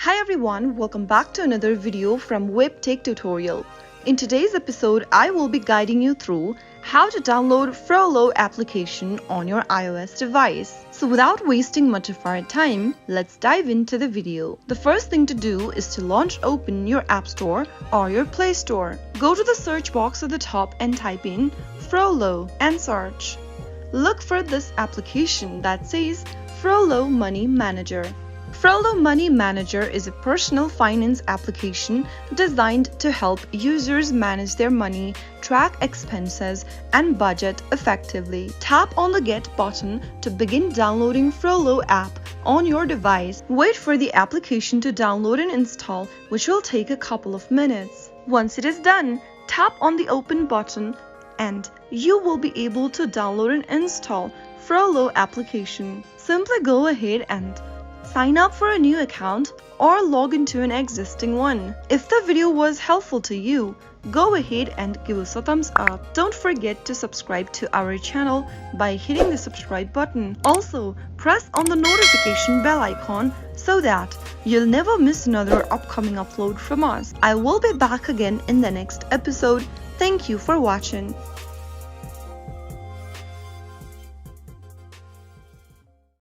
Hi everyone, welcome back to another video from Webtech Tutorial. In today's episode, I will be guiding you through how to download Frollo application on your iOS device. So without wasting much of our time, let's dive into the video. The first thing to do is to open your App Store or your Play Store. Go to the search box at the top and type in Frollo and search. Look for this application that says Frollo Money Manager. Frollo Money Manager is a personal finance application designed to help users manage their money, track expenses, and budget effectively. Tap on the Get button to begin downloading Frollo app on your device. Wait for the application to download and install, which will take a couple of minutes. Once it is done, tap on the Open button and you will be able to download and install Frollo application. Simply go ahead and sign up for a new account or log into an existing one. If the video was helpful to you, go ahead and give us a thumbs up. Don't forget to subscribe to our channel by hitting the subscribe button. Also, press on the notification bell icon so that you'll never miss another upcoming upload from us. I will be back again in the next episode. Thank you for watching.